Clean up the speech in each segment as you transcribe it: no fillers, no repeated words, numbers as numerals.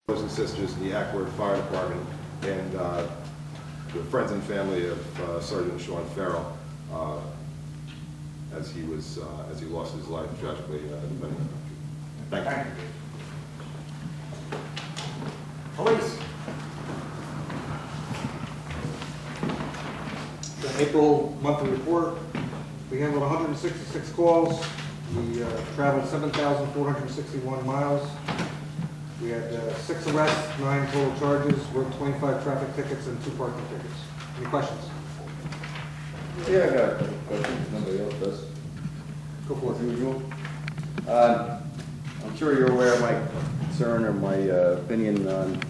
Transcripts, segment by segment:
brothers and sisters in the Ackworth Fire Department and the friends and family of Sergeant Sean Farrell as he lost his life tragically defending the country. Thank you. Police. The April monthly report, we handled 166 calls. We traveled 7,461 miles. We had 6 arrests, 9 total charges, wrote 25 traffic tickets and 2 parking tickets. Any questions? Yeah, I got a question. Nobody else does. Go for As it. usual. I'm sure you're aware of my concern or my opinion on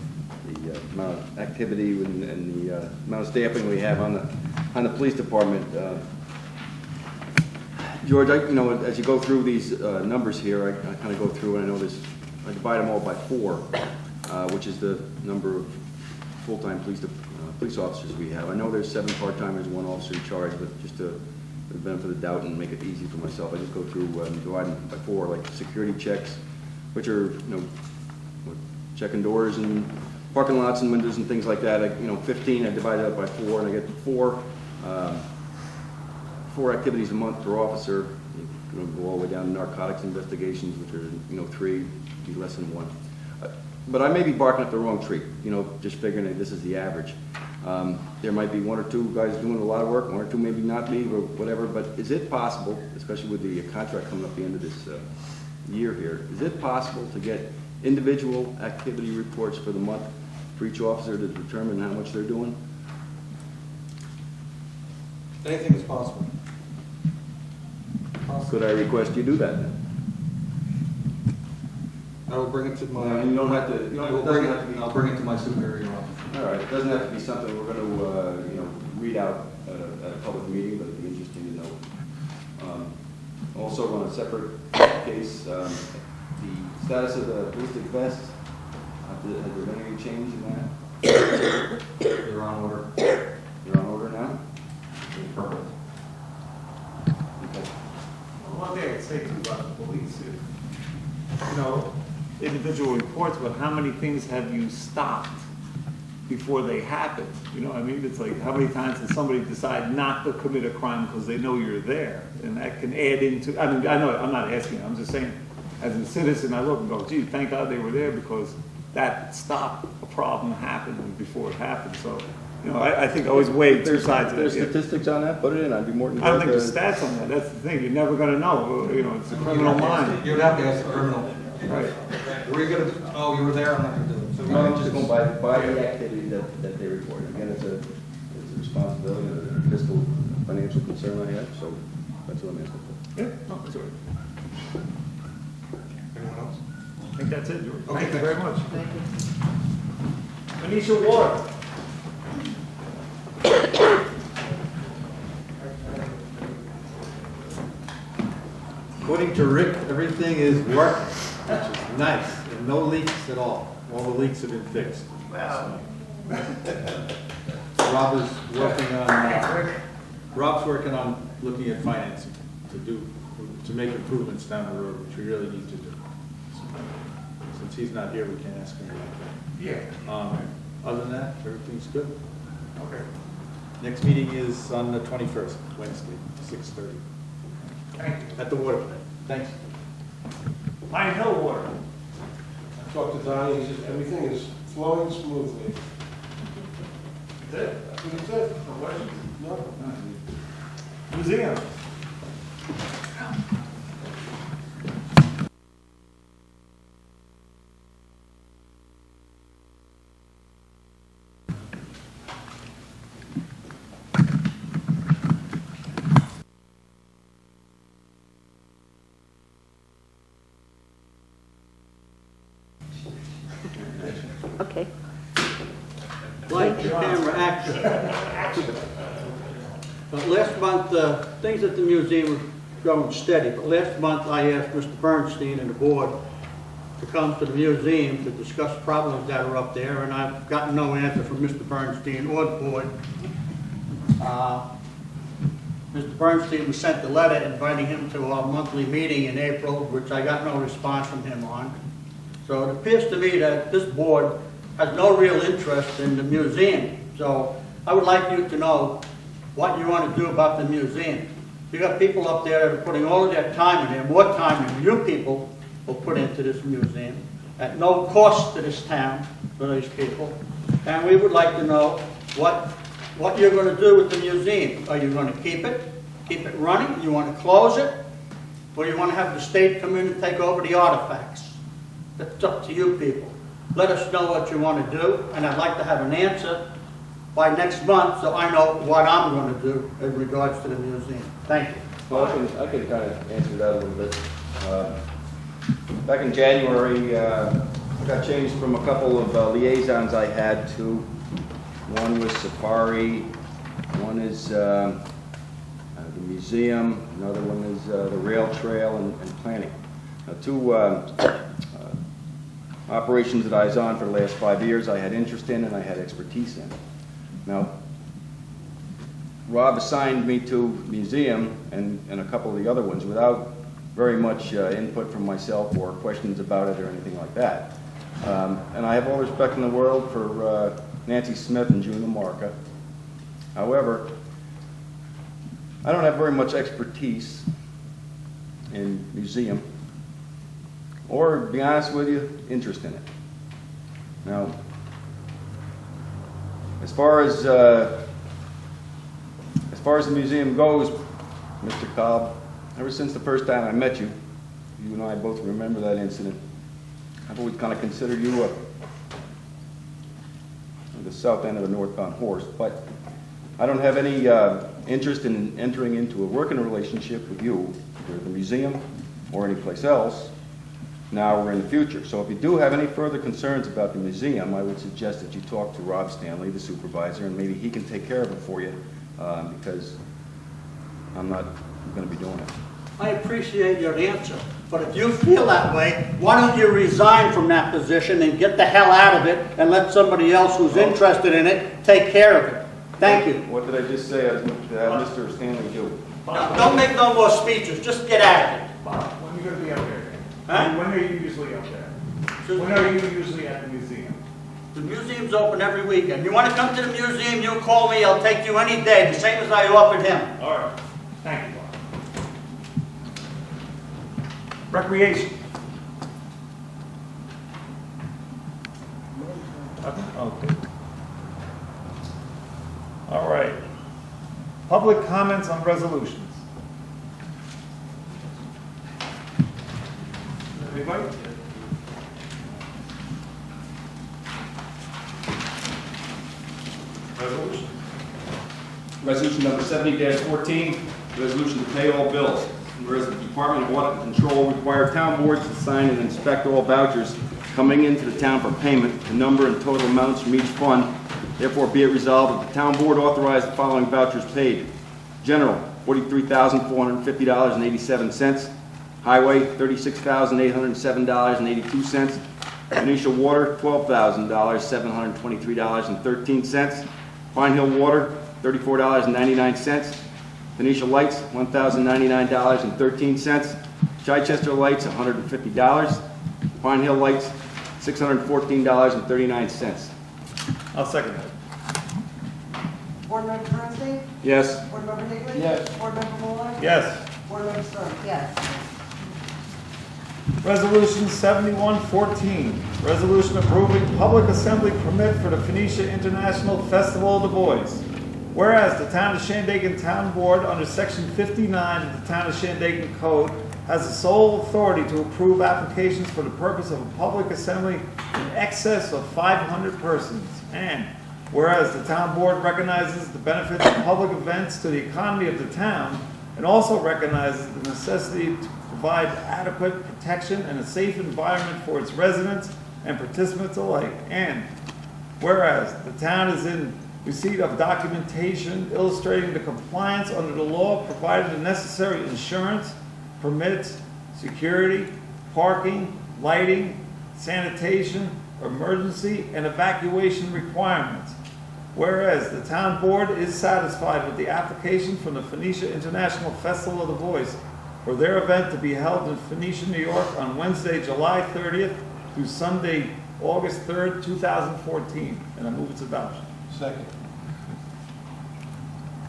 the amount of activity and the amount of staffing we have on the police department. George, as you go through these numbers here, I kind of go through and I know I divide them all by 4, which is the number of full-time police officers we have. I know there's 7 part-timers, 1 officer in charge, but just to for the benefit of the doubt and make it easy for myself, I just go through divide them by 4, like security checks, which are checking doors and parking lots and windows and things like that. 15 I divide that by 4, and I get 4 activities a month per officer. You go all the way down to narcotics investigations, which are 3, be less than 1. But I may be barking up the wrong tree. Just figuring that this is the average. There might be 1 or 2 guys doing a lot of work, 1 or 2 maybe not me or whatever. But is it possible, especially with the contract coming up the end of this year here, is it possible to get individual activity reports for the month for each officer to determine how much they're doing? Anything is possible. Could I request you do that then? I will bring it to my. You don't have to. I'll bring it to my superior officer. All right. It doesn't have to be something we're going to read out at a public meeting, but it'd be interesting to know. Also, on a separate case, the status of the ballistic vests. Has there been any change in that? They're on order. They're on order now. Perfect. Okay. One thing I could say too about the police is, individual reports, but how many things have you stopped before they happen? You know what I mean? It's like, how many times does somebody decide not to commit a crime because they know you're there? And that can add into, I know, I'm not asking, I'm just saying, as a citizen, I look and go, gee, thank God they were there because that stopped a problem happening before it happened. So, I think I always weigh 2 sides of There's it. statistics on that? Put it in. I'd be more than I don't think glad there's to- stats on that. That's the thing. You're never going to know. It's a criminal mind. You'd have to ask the criminal. Right. Were you going to? Oh, you were there. I'm not going to do it. So No, I'm just going by the activity that they report. Again, it's a responsibility, a fiscal, financial concern I have, so that's what I'm asking for. Yeah. No, that's all right. Anyone else? I think that's it, George. Okay, Thank you very much. Thank you. Anisha Ward. According to Rick, everything is working, which is nice, and no leaks at all. All the leaks have been fixed. Wow. Rob is working on, Rob's working on looking at financing to make improvements down the road, which we really need to do. Since he's not here, we can't ask him about Yeah. that. Other than that, everything's good. Okay. Next meeting is on the 21st, Wednesday, 6:30, Thank you. at the water plant. Thanks. Pine Hill Water. I talked to Donnie, he says everything is flowing smoothly. That's it. That's it. No questions? No. Museum. Okay. Light, camera, action. But last month, things at the museum were going steady, but last month I asked Mr. Bernstein and the board to come to the museum to discuss problems that are up there, and I've gotten no answer from Mr. Bernstein or the board. Mr. Bernstein was sent a letter inviting him to our monthly meeting in April, which I got no response from him on. So it appears to me that this board has no real interest in the museum. So I would like you to know what you want to do about the museum. You got people up there that are putting all of their time in there, more time than you people will put into this museum, at no cost to this town for these people. And we would like to know what you're going to do with the museum. Are you going to keep it running? You want to close it? Or you want to have the state come in and take over the artifacts? That's up to you people. Let us know what you want to do, and I'd like to have an answer by next month so I know what I'm going to do in regards to the museum. Thank you. Well, I can kind of answer that a little bit. Back in January, I got changed from a couple of liaisons I had to. One was Safari, one is the museum, another one is the rail trail and planning. Now, two operations that I was on for the last 5 years I had interest in and I had expertise in. Now, Rob assigned me to museum and a couple of the other ones without very much input from myself or questions about it or anything like that. And I have all respect in the world for Nancy Smith and June Lamarca. However, I don't have very much expertise in museum or, to be honest with you, interest in it. Now, as far as the museum goes, Mr. Cobb, ever since the first time I met you, you and I both remember that incident. I've always kind of considered you the south end of a northbound horse, but I don't have any interest in entering into a working relationship with you, either at the museum or any place else, now or in the future. So if you do have any further concerns about the museum, I would suggest that you talk to Rob Stanley, the supervisor, and maybe he can take care of it for you, because I'm not going to be doing it. I appreciate your answer, but if you feel that way, why don't you resign from that position and get the hell out of it and let somebody else who's interested in it take care of it? Thank you. What did I just say Mr. Stanley do? No, don't make no more speeches, just get out of it. Bob, when are you going to be up there? Huh? When are you usually up there? When are you usually at the museum? The museum's open every weekend. You want to come to the museum, you call me, I'll take you any day, the same as I offered him. All right. Thank you, Bob. Recreation. Okay. All right. Public comments on resolutions. Anybody? Resolution. Resolution number 70-14, resolution to pay all bills. Whereas the Department of Audit and Control required town boards to sign and inspect all vouchers coming into the town for payment, the number and total amounts from each fund. Therefore, be it resolved that the town board authorize the following vouchers paid. General, $43,450.87. Highway, $36,807.82. Initial Water, $12,000, Pine Hill Water, $34.99. Phoenicia Lights, $1,099.13. Chichester Lights, $150. Pine Hill Lights, $614.39. I'll second that. Board Member Bernstein? Yes. Board Member Higley? Yes. Board Member Mueller? Yes. Board Member Stern? Yes. Resolution 7114, resolution approving public assembly permit for the Phoenicia International Festival of the Boys. Whereas the Town of Shandaken Town Board, under Section 59 of the Town of Shandaken Code, has the sole authority to approve applications for the purpose of a public assembly in excess of 500 persons. And whereas the Town Board recognizes the benefits of public events to the economy of the town, and also recognizes the necessity to provide adequate protection and a safe environment for its residents and participants alike. And whereas the town is in receipt of documentation illustrating the compliance under the law, provided the necessary insurance, permits, security, parking, lighting, sanitation, emergency, and evacuation requirements. Whereas the town board is satisfied with the application from the Phoenicia International Festival of the Voice for their event to be held in Phoenicia, New York on Wednesday, July 30th, through Sunday, August 3rd, 2014, and I move its adoption. Second.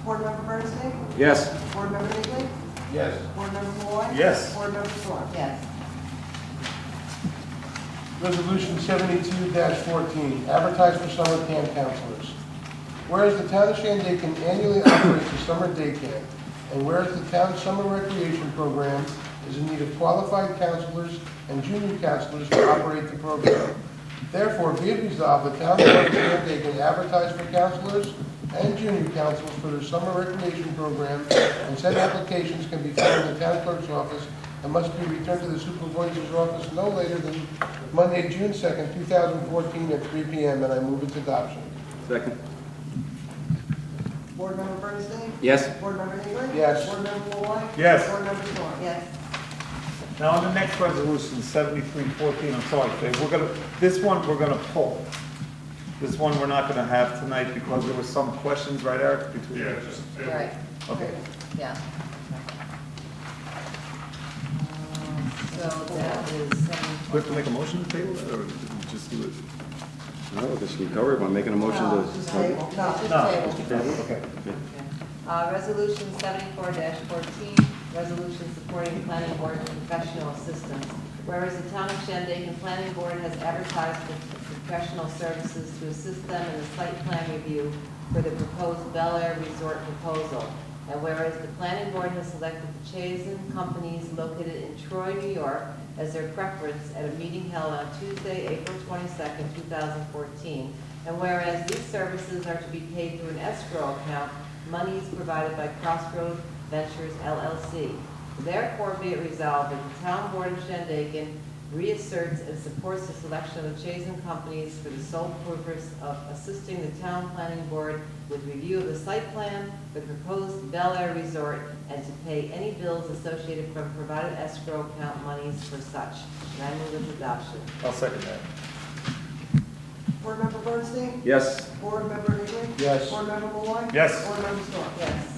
Board Member Bernstein? Yes. Board Member Higley? Yes. Board Member Malloy? Yes. Board Member Storm? Yes. Resolution 72-14, advertise for summer camp counselors. Whereas the town of Shandaken annually operates a summer day camp, and whereas the town's summer recreation program is in need of qualified counselors and junior counselors to operate the program. Therefore, be it resolved, the town board of Shandaken advertise for counselors and junior counselors for their summer recreation program, and said applications can be found in the town clerk's office and must be returned to the supervisor's office no later than Monday, June 2nd, 2014 at 3 p.m., and I move its adoption. Second. Board Member Bernstein? Yes. Board Member Higley? Yes. Board Member Malloy? Yes. Board Member Storm? Yes. Now, on the next resolution, 7314, I'm sorry, Dave, this one we're gonna pull. This one we're not gonna have tonight because there was some questions, right, Eric? Between Right. Okay. Yeah. So that is Do we have to make a motion to table that, or just do it? No, this can cover it by making a motion No, to. just table. No, just No, table. just table, okay. Resolution 74-14, resolution supporting planning board professional assistance. Whereas the town of Shandaken Planning Board has advertised for professional services to assist them in the site plan review for the proposed Bel Air Resort proposal. And whereas the planning board has selected the Chazen Companies located in Troy, New York, as their preference at a meeting held on Tuesday, April 22nd, 2014. And whereas these services are to be paid through an escrow account, monies provided by Crossroad Ventures LLC. Therefore, be it resolved that the town board of Shandaken reasserts and supports the selection of the Chazen Companies for the sole purpose of assisting the town planning board with review of the site plan, the proposed Bel Air Resort, and to pay any bills associated from provided escrow account monies for such. And I move its adoption. I'll second that. Board Member Bernstein? Yes. Board Member Higley? Yes. Board Member Malloy? Yes. Board Member Storm? Yes.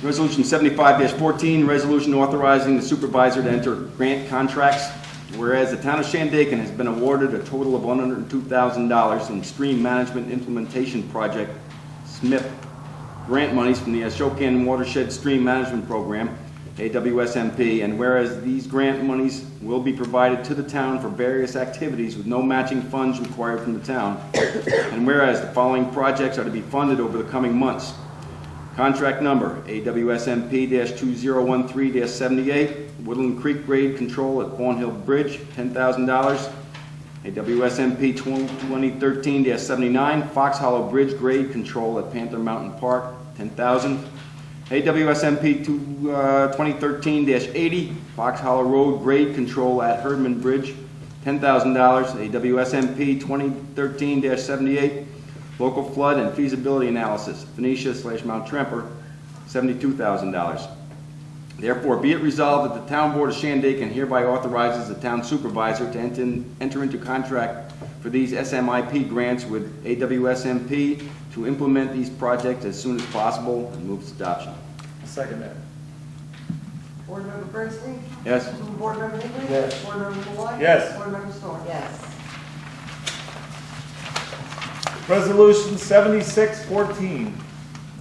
Resolution 75-14, resolution authorizing the supervisor to enter grant contracts. Whereas the town of Shandaken has been awarded a total of $102,000 in stream management implementation project, SMIP, grant monies from the Shandaken Watershed Stream Management Program, AWSMP, and whereas these grant monies will be provided to the town for various activities with no matching funds required from the town, and whereas the following projects are to be funded over the coming months. Contract number AWSMP-2013-78, Woodland Creek Grade Control at Fawn Hill Bridge, $10,000. AWSMP 2013-79, Fox Hollow Bridge Grade Control at Panther Mountain Park, $10,000. AWSMP 2013-80, Fox Hollow Road Grade Control at Herdman Bridge, $10,000. AWSMP 2013-78, Local Flood and Feasibility Analysis, Phoenicia/Mount Tremper, $72,000. Therefore, be it resolved that the Town Board of Shandaken hereby authorizes the town supervisor to enter into contract for these SMIP grants with AWSMP to implement these projects as soon as possible and move its adoption. I'll second that. Board Member Bernstein? Yes. Board Member Higley? Yes. Board Member Malloy? Yes. Board Member Storm? Yes. Resolution 7614,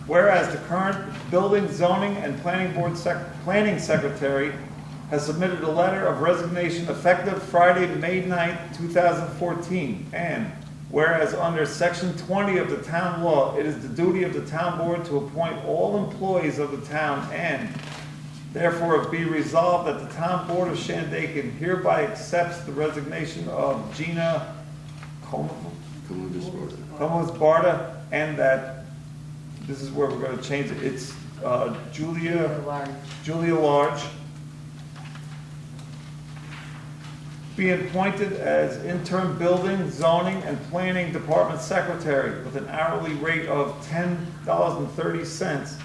whereas the current Building, Zoning, and Planning Board Planning Secretary has submitted a letter of resignation effective Friday, May 9th, 2014, and whereas under Section 20 of the town law, it is the duty of the town board to appoint all employees of the town, and therefore it be resolved that the town board of Shandaken hereby accepts the resignation of Gina Comas Barta, and that, this is where we're going to change it, it's Julia Large, being appointed as interim building, zoning, and planning department secretary with an hourly rate of $10.30,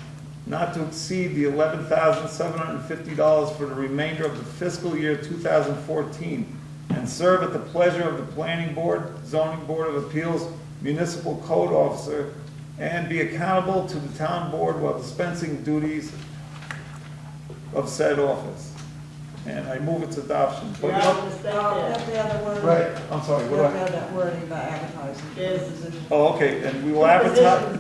not to exceed the $11,750 for the remainder of the fiscal year 2014, and serve at the pleasure of the planning board, zoning board of appeals, municipal code officer, and be accountable to the town board while dispensing duties of said office. And I move its adoption. But You you have know- to add the word. Right. I'm sorry, You what do have to I? add that wording about advertising. Yes. Oh, okay, and we will advertise.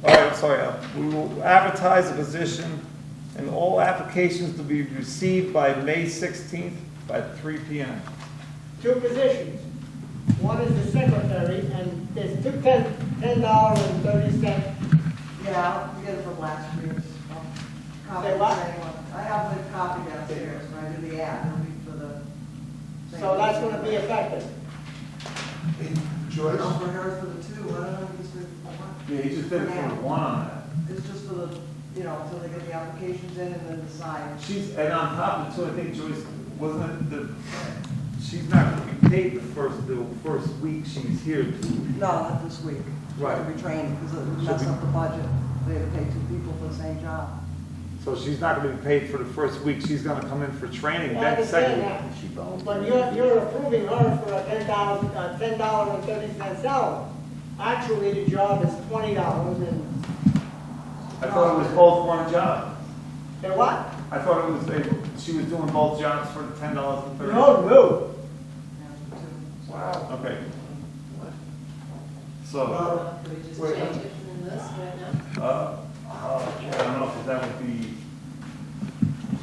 All right, sorry, we will advertise the position and all applications to be received by May 16th by 3 PM. Two positions. One is the secretary, and there's $10.30. Yeah, I'll get it from last year's. Copy Say the what? same one. I have the copy downstairs, when I do the ad, it'll be for the. same So that's one. gonna be effective. Hey, Joyce? No, for her, for the two, I don't know, if he's doing for one. Yeah, he just did it for the one on that. It's just for the, until they get the applications in and then decide. She's, and on top of it too, I think Joyce, wasn't it the, she's not gonna be paid the first week she's here to. No, not this week. Right. She'll be trained, because it would mess up the budget. They had to pay two people for the same job. So she's not gonna be paid for the first week, she's gonna come in for training, I then second understand week. that. But you're approving her for a $10.30 salary. Actually, the job is $20 and, I thought it was both one job. say what? I thought it was, she was doing both jobs for the $10.30. No. Yeah, two. Wow. Okay. So, Could we just Wait, change it from this right now? I don't know if that would be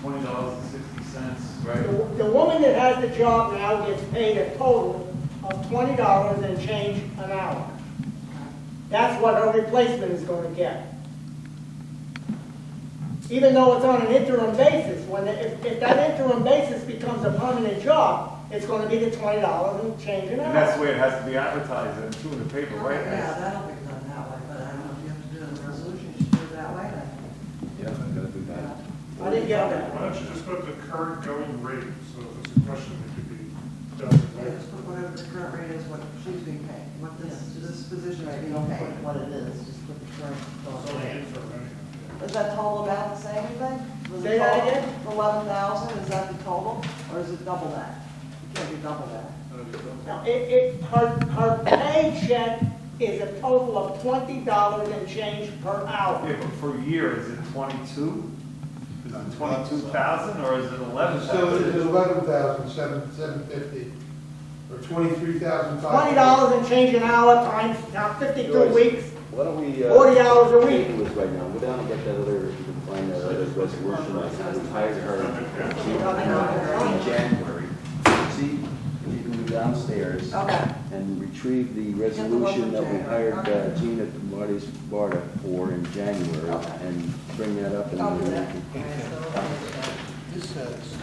$20.60, right? The woman that has the job now gets paid a total of $20 and change an hour. That's what her replacement is gonna get. Even though it's on an interim basis, if that interim basis becomes a permanent job, it's gonna be the $20 and change an And that's the hour. way it has to be advertised and too in the paper, right? Yeah, that'll be done that way, but I don't know if you have to do it in the resolution, you should do it that way then. Yeah, I gotta do that. Yeah. I didn't get that. Why don't you just put the current going rate, so if there's a question, it could be done. Yeah, just put whatever the current rate is, what she's being paid, what this position is Right, being don't put paid. what it is, just put the current. So interim anyway. Is that total about the same, you think? Was it Say that total? again? 11,000, is that the total, or is it double that? It can't be double that. Now, her paycheck is a total of $20 and change per hour. Yeah, but for a year, is it 22? Is it 22,000 or is it So 11,000? it is 11,750, or 23,500. $20 and change an hour times, now 52 Joyce. weeks, Why don't we, 40 hours a week. table this right now, go down and get that other, if you can find that other resolution, I said we hired her in January. See, if you can go downstairs Okay. and retrieve the resolution that we hired Gina Marty's Barta for in January, and bring that up and I'll do then that. we can. This says,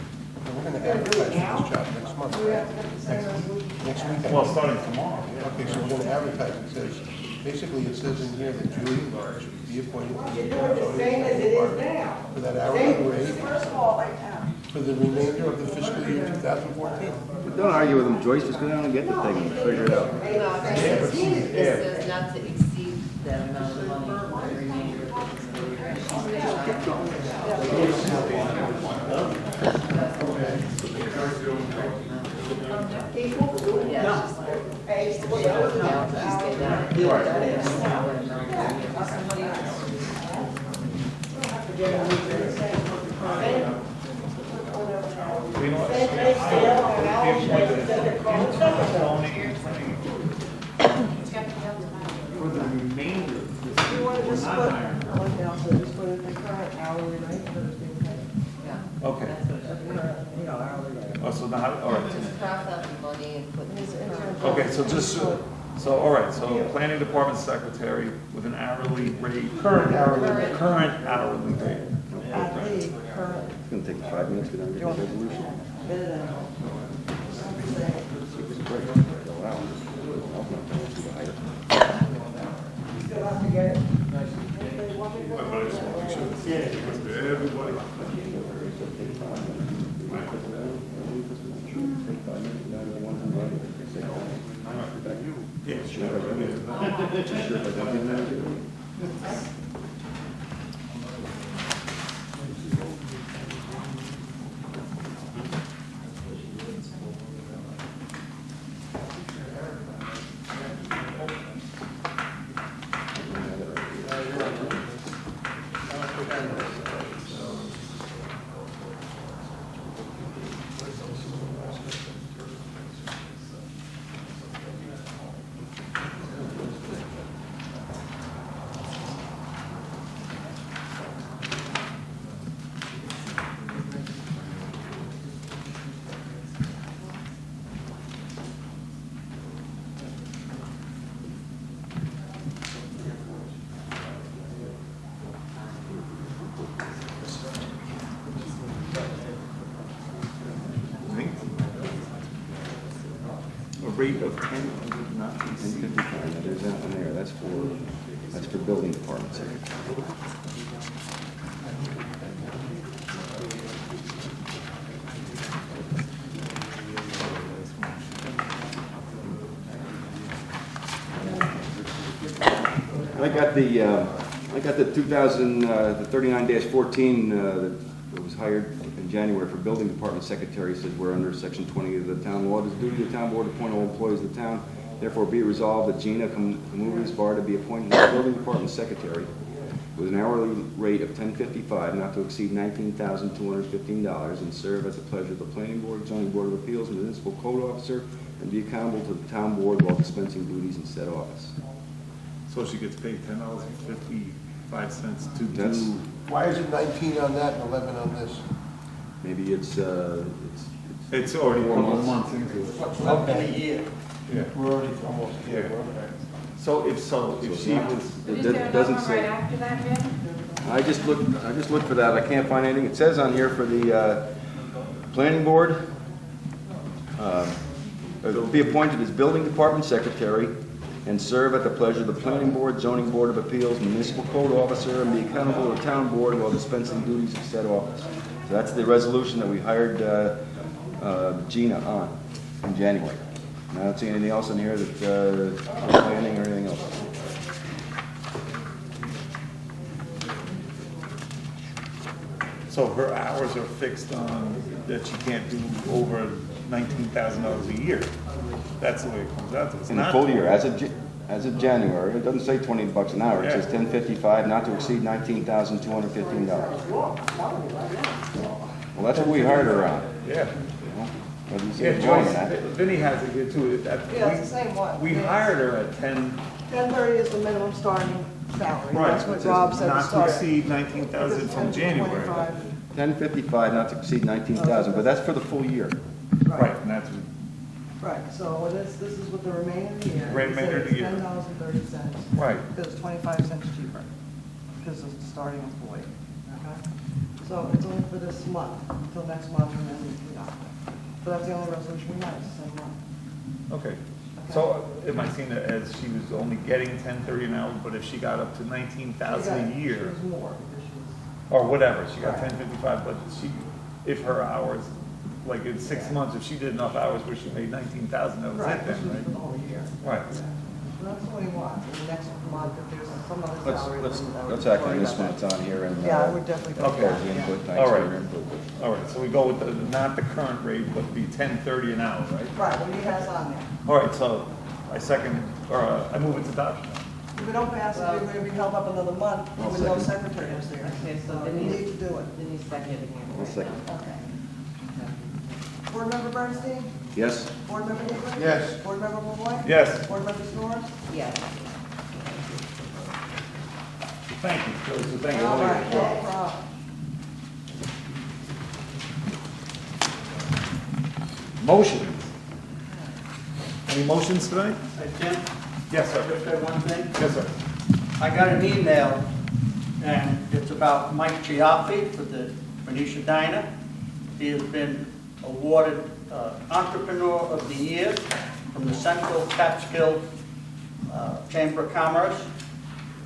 and we're gonna advertise for this job next month, Do we right? have to get the same resolution? Next week. Well, starting tomorrow. Okay, so we're gonna advertise, it says, basically it says in here that Julie should be appointed to You're the doing the same as it is now. for that hourly rate First of all, right now. for the remainder of the fiscal year 2014. Don't argue with them, Joyce, just go down and get the thing and figure it out. No, it says not to exceed that amount of money for the remainder of the fiscal year. Yeah, it's just like, We know what- Same pay scale and hour change that the current secretary. For the remainder of this You year, want to we're just not put, hiring. I like that, so just put it the current hourly rate that is being paid. yeah. Okay. That's what it The current, hourly rate. Oh, so now, all right. is. Just cross out the money and put His the intern. current. Okay, so just, so, all right, so planning department secretary with an hourly rate. Current hourly rate. Current hourly rate. At the current, It's gonna take 5 minutes to go down and get the resolution. bid it in. Wow. Still have to get it. Everybody. Yeah, sure. rate of 10, not to exceed. 1055, now there's that one there, that's for building department secretary. I got the 39-14 that was hired in January for building department secretary. Says we're under section 20 of the town law. It is duty of the town board to appoint all employees of the town. Therefore, be it resolved that Gina Kamulis Bar to be appointed as building department secretary with an hourly rate of $10.55, not to exceed $19,215, and serve at the pleasure of the planning board, zoning board of appeals, municipal code officer, and be accountable to the town board while dispensing duties in said office. So she gets paid $10.55 to That's- do. Why is it 19 on that and 11 on this? Maybe it's It's already a 4 couple of months. months into it. Up in a year. Yeah. We're already almost here. So if she was, It doesn't say. after that, Jim? I just looked for that, I can't find anything. It says on here for the planning board, it'll be appointed as building department secretary and serve at the pleasure of the planning board, zoning board of appeals, municipal code officer, and be accountable to the town board while dispensing duties of said office. So that's the resolution that we hired Gina on in January. And I don't see anything else in here that, planning or anything else. so her hours are fixed on that she can't do over $19,000 a year. That's the way it comes out to. It's In the not full year, as of January, it doesn't say $20 an hour, it says Yeah. $10.55, not to exceed $19,215. Well, that's what we hired her on. Yeah. What do you Yeah, say wrong in Joyce, that? Vinnie has it here too. Yeah, it's the same one. We Yes. hired her at 10, 10:30 is the minimum starting salary. right, That's it what says Rob said to not to start. exceed 19,000 from January. 10.55, not to exceed 19,000, but that's for the full year. Right, and that's, Right, so this is with the remainder of the year. Remainder of the year. $10.30. right. Because it's 25 cents cheaper, because it's starting employee. Okay? So it's only for this month, until next month, and then, you know. But that's the only resolution we have, it's the same month. Okay. So it might seem that as she was only getting 10.30 an hour, but if she got up to 19,000 a She year, was more, because she was. or whatever, she got Right. 10.55, but if her hours, like in 6 months, if she did enough hours where she made 19,000, that was Right, it this then, was right? for the whole year. Right. So that's what we want, and the next month, if there's some other salary. then I would Let's act on worry this about one, it's on here, and. Yeah, I would definitely go Okay. with that, yeah. Input, All thanks for right. your input. All right, so we go with not the current rate, but the 10.30 an hour, right? Right, what he has on there. All right, so I second, or I move it to adoption. If we don't pass it, we're going to be held up another month I'll with no second. secretaries there. Okay, so We Denise, need to do it. Denise seconding it. I'll second. Okay. Board Member Bernstein? Yes? Board Member Higley? Yes. Board Member Malloy? Yes, Board Member Snorer? Yes. thank you. Thank you. All right, no problem. Motion. Any motions tonight? Hey, Tim, Yes, sir. just say one thing. Yes, sir. I got an email, and it's about Mike Chiaffi for the Phoenicia Diner. He has been awarded Entrepreneur of the Year from the Central Catskill Chamber of Commerce,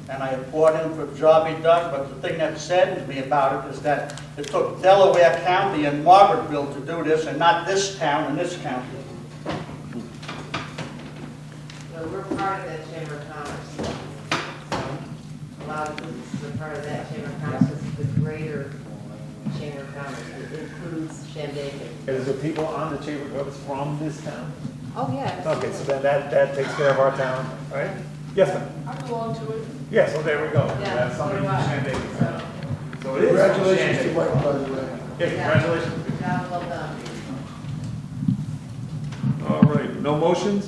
and I applaud him for the job he done, but the thing that saddens me about it is that it took Delaware County and Margaretville to do this, and not this town and this county. So we're part of that Chamber of Commerce. So a lot of businesses are part of that Chamber of Commerce. This is the greater Chamber of Commerce. It includes Shandaken. Is there people on the Chamber of Commerce from this town? Oh, yeah. Okay, so then that takes care of our town, right? Yes, ma'am. I belong to it. Yeah, so there we go. Yeah, That's somebody from so do I. Shandaken. So it is from Congratulations to Shandaken. Mike, by the way. Yeah, congratulations. Job well done. All right, no motions?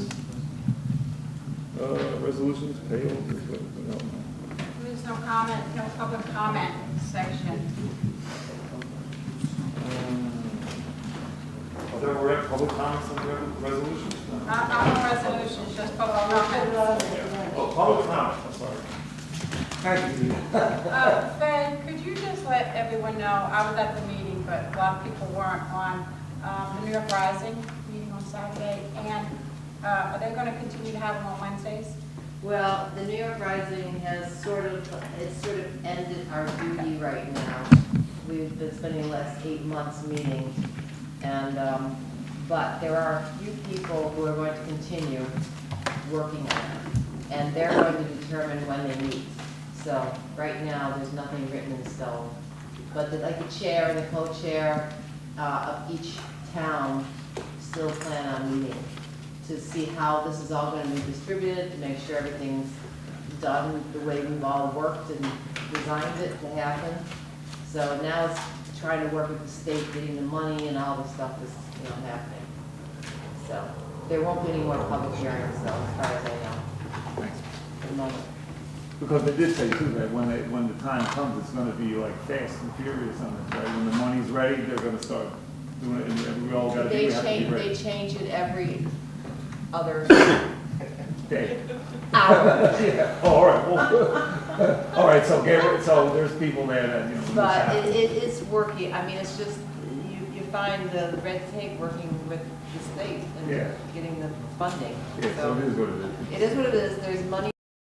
Resolutions, payables? No. There's no comment, no public comment section. Are there already public comments on the resolutions? Not on resolutions, just public comment. Oh, public comments, I'm sorry. Thank you. Ben, could you just let everyone know, I was at the meeting, but a lot of people weren't on the New York Rising meeting on Saturday, and Are they going to continue to have them on Wednesdays? Well, the New York Rising has sort of ended our duty right now. We've been spending the last 8 months meeting, and, but there are a few people who are going to continue working on it, and they're going to determine when they meet. So, right now, there's nothing written in stone. But like the chair and the co-chair of each town still plan on meeting to see how this is all going to be distributed, to make sure everything's done the way we've all worked and designed it to happen. So now it's trying to work with the state, getting the money and all the stuff is, happening. So there won't be any more public hearings, though, as far as I know. For the moment. Because they did say too, that when the time comes, it's gonna be like fast and furious on it, right? When the money's ready, they're gonna start doing it, and we all gotta They we have to be change, ready. they change it every other Okay. hour. Yeah, all right, well, all right, so there's people there that, But it is working, I mean, it's just, you find the red tape working with the state Yeah. and getting the funding. Yeah, so it is what it is. It is what it is, there's money